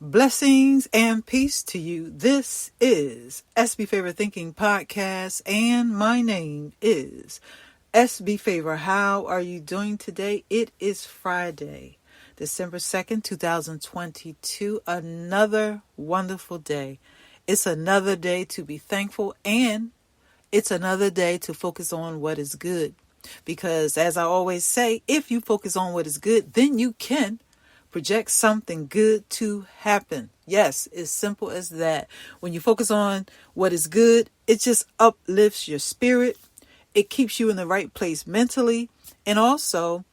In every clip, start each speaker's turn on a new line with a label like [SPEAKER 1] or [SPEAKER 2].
[SPEAKER 1] Blessings and peace to you. This is SB Favor Thinking Podcast, and my name is SB Favor. How are you doing today? It is Friday, December 2nd, 2022. Another wonderful day. It's another day to be thankful, and it's another day to focus on what is good. Because as I always say, if you focus on what is good, then you can project something good to happen. Yes, it's simple as that. When you focus on what is good, it just uplifts your spirit. It keeps you in the right place mentally. And also,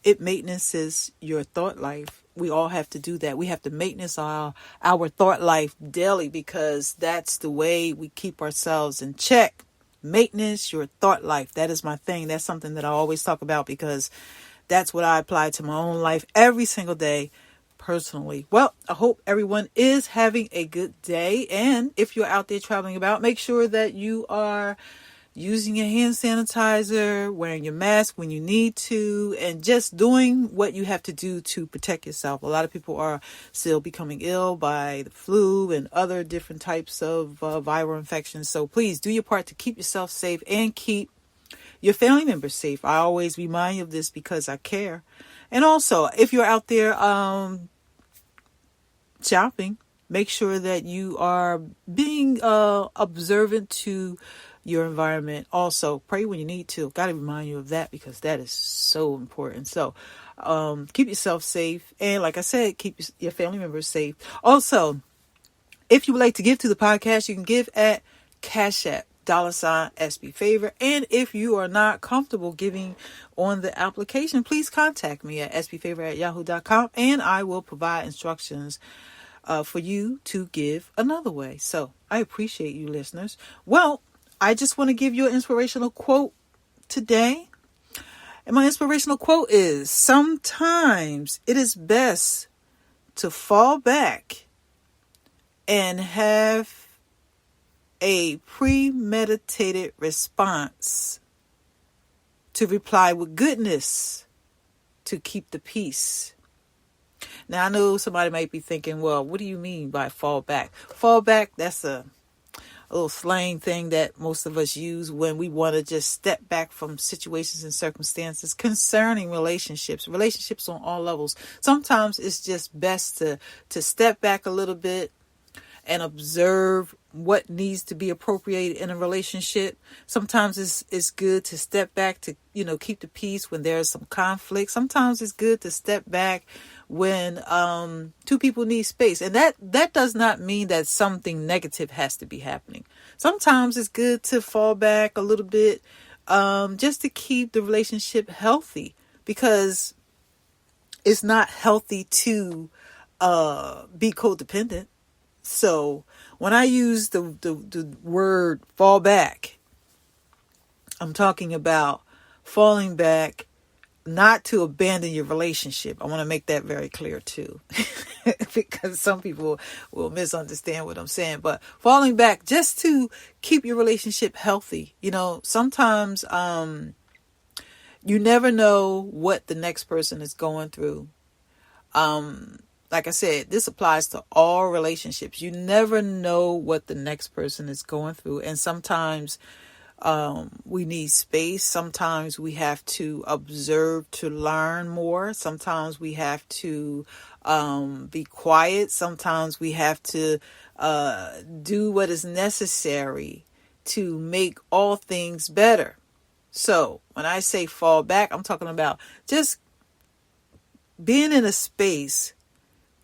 [SPEAKER 1] it maintenances your thought life. We all have to do that. We have to maintenance our thought life daily because that's the way we keep ourselves in check. Maintenance your thought life. That is my thing. That's something that I always talk about because that's what I apply to my own life every single day personally. Well, I hope everyone is having a good day. And if you're out there traveling about, make sure that you are using your hand sanitizer, wearing your mask when you need to, and just doing what you have to do to protect yourself. A lot of people are still becoming ill by the flu and other different types of viral infections. So please do your part to keep yourself safe and keep your family members safe. I always remind you of this because I care. And also, if you're out there shopping, make sure that you are being observant to your environment. Also, pray when you need to. Got to remind you of that because that is so important. So keep yourself safe. And like I said, keep your family members safe. Also, if you would like to give to the podcast, you can give at Cash App. $SB Favor. And if you are not comfortable giving on the application, please contact me at sbfavor@yahoo.com and I will provide instructions for you to give another way. So I appreciate you listeners. Well, I just want to give you an inspirational quote today. And my inspirational quote is, sometimes it is best to fall back and have a premeditated response, to reply with goodness, to keep the peace. Now, I know somebody might be thinking, well, what do you mean by fall back? Fall back, that's a little slang thing that most of us use when we want to just step back from situations and circumstances concerning relationships on all levels. Sometimes it's just best to step back a little bit and observe what needs to be appropriated in a relationship. Sometimes it's good to step back to, keep the peace when there's some conflict. Sometimes it's good to step back when two people need space. And that does not mean that something negative has to be happening. Sometimes it's good to fall back a little bit just to keep the relationship healthy, because it's not healthy to be codependent. So when I use the word fall back, I'm talking about falling back not to abandon your relationship. I want to make that very clear too, because some people will misunderstand what I'm saying. But falling back just to keep your relationship healthy. Sometimes you never know what the next person is going through. Like I said, this applies to all relationships. You never know what the next person is going through. And sometimes we need space. Sometimes we have to observe to learn more. Sometimes we have to be quiet. Sometimes we have to do what is necessary to make all things better. So when I say fall back, I'm talking about just being in a space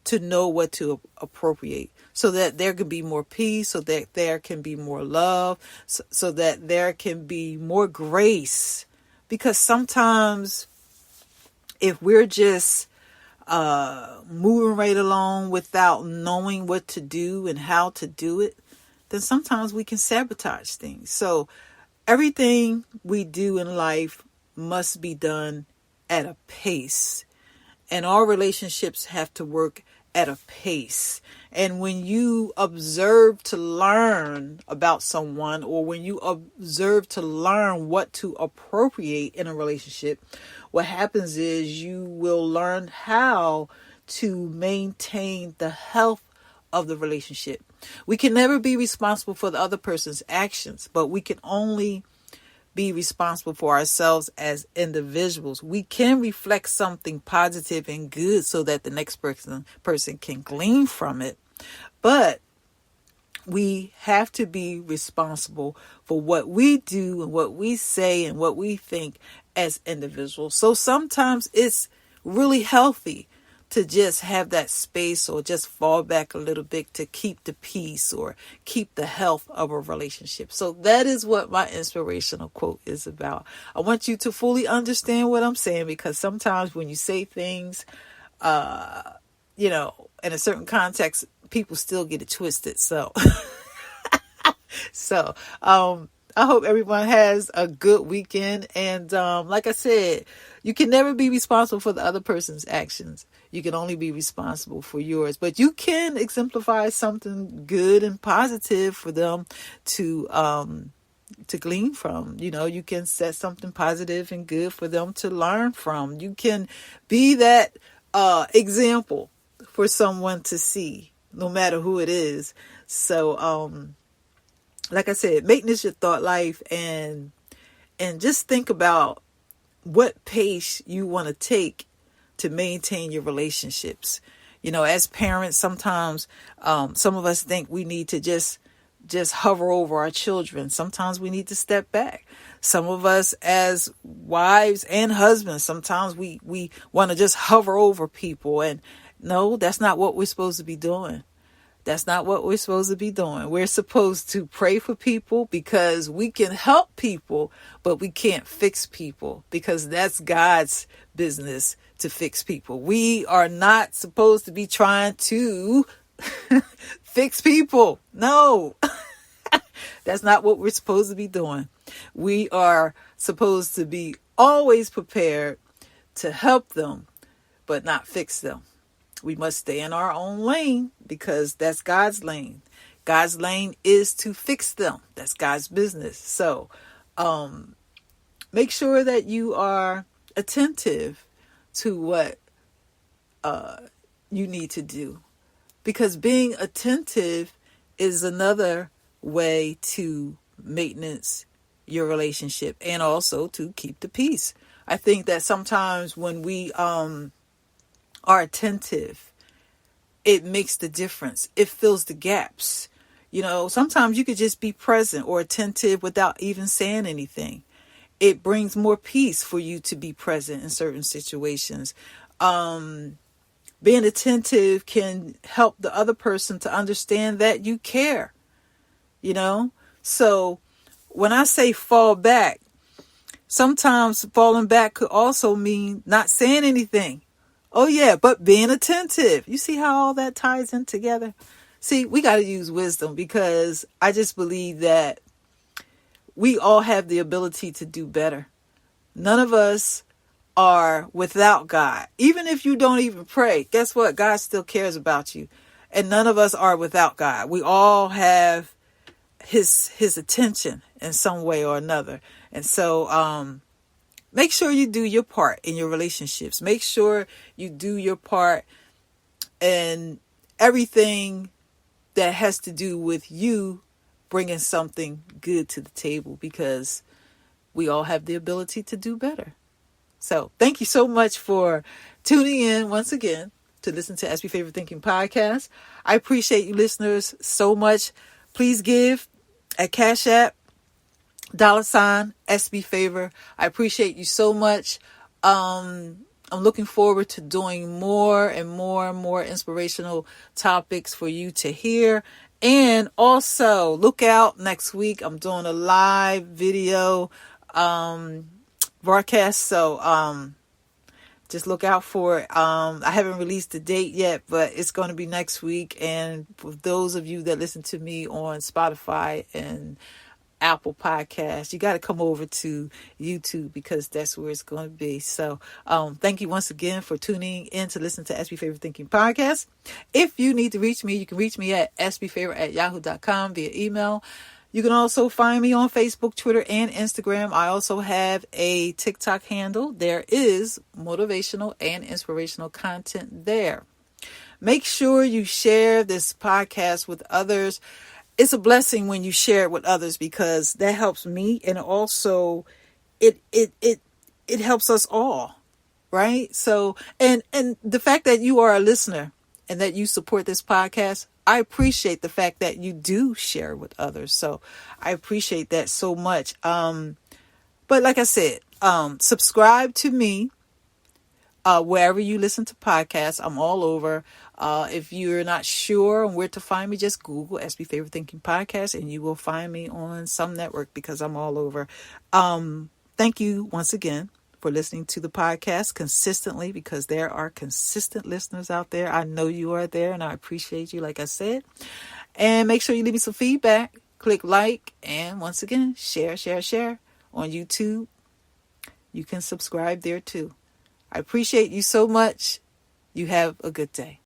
[SPEAKER 1] to know what to appropriate, so that there can be more peace, so that there can be more love, so that there can be more grace. Because sometimes if we're just moving right along without knowing what to do and how to do it, then sometimes we can sabotage things. So everything we do in life must be done at a pace. And all relationships have to work at a pace. And when you observe to learn about someone, or when you observe to learn what to appropriate in a relationship, what happens is you will learn how to maintain the health of the relationship. We can never be responsible for the other person's actions, but we can only be responsible for ourselves as individuals. We can reflect something positive and good so that the next person can glean from it. But we have to be responsible for what we do and what we say and what we think as individuals. So sometimes it's really healthy to just have that space or just fall back a little bit to keep the peace or keep the health of a relationship. So that is what my inspirational quote is about. I want you to fully understand what I'm saying, because sometimes when you say things, in a certain context, people still get it twisted. So, I hope everyone has a good weekend. And like I said, you can never be responsible for the other person's actions. You can only be responsible for yours. But you can exemplify something good and positive for them to glean from. You can set something positive and good for them to learn from. You can be that example for someone to see, no matter who it is. So, like I said, make this your thought life and just think about what pace you want to take to maintain your relationships. As parents, sometimes some of us think we need to just hover over our children. Sometimes we need to step back. Some of us as wives and husbands, sometimes we want to just hover over people. And no, that's not what we're supposed to be doing. That's not what we're supposed to be doing. We're supposed to pray for people because we can help people, but we can't fix people, because that's God's business to fix people. We are not supposed to be trying to fix people. No, that's not what we're supposed to be doing. We are supposed to be always prepared to help them, but not fix them. We must stay in our own lane, because that's God's lane. God's lane is to fix them. That's God's business. So make sure that you are attentive to what you need to do, because being attentive is another way to maintenance your relationship and also to keep the peace. I think that sometimes when we are attentive, it makes the difference. It fills the gaps. Sometimes you could just be present or attentive without even saying anything. It brings more peace for you to be present in certain situations. Being attentive can help the other person to understand that you care. So when I say fall back, sometimes falling back could also mean not saying anything. Oh yeah, but being attentive. You see how all that ties in together? See, we got to use wisdom, because I just believe that we all have the ability to do better. None of us are without God. Even if you don't even pray, guess what? God still cares about you. And none of us are without God. We all have his attention in some way or another. And so, make sure you do your part in your relationships. Make sure you do your part in everything that has to do with you bringing something good to the table, because we all have the ability to do better. So thank you so much for tuning in once again to listen to SB Favorite Thinking Podcast. I appreciate you listeners so much. Please give at Cash App, $ SB Favor. I appreciate you so much. I'm looking forward to doing more and more and more inspirational topics for you to hear. And also look out next week. I'm doing a live video broadcast. So just look out for it. I haven't released the date yet, but it's going to be next week. And for those of you that listen to me on Spotify and Apple Podcasts, you got to come over to YouTube, because that's where it's going to be. So thank you once again for tuning in to listen to SB Favorite Thinking Podcast. If you need to reach me, you can reach me at sbfavorite@yahoo.com via email. You can also find me on Facebook, Twitter, and Instagram. I also have a TikTok handle. There is motivational and inspirational content there. Make sure you share this podcast with others. It's a blessing when you share it with others because that helps me, and also it helps us all, right? So, and the fact that you are a listener and that you support this podcast, I appreciate the fact that you do share with others. So I appreciate that so much. But like I said, subscribe to me wherever you listen to podcasts. I'm all over. If you're not sure on where to find me, just Google SB Favorite Thinking Podcast and you will find me on some network because I'm all over. Thank you once again for listening to the podcast consistently, because there are consistent listeners out there. I know you are there and I appreciate you, like I said. And make sure you leave me some feedback. Click like, and once again, share on YouTube. You can subscribe there too. I appreciate you so much. You have a good day.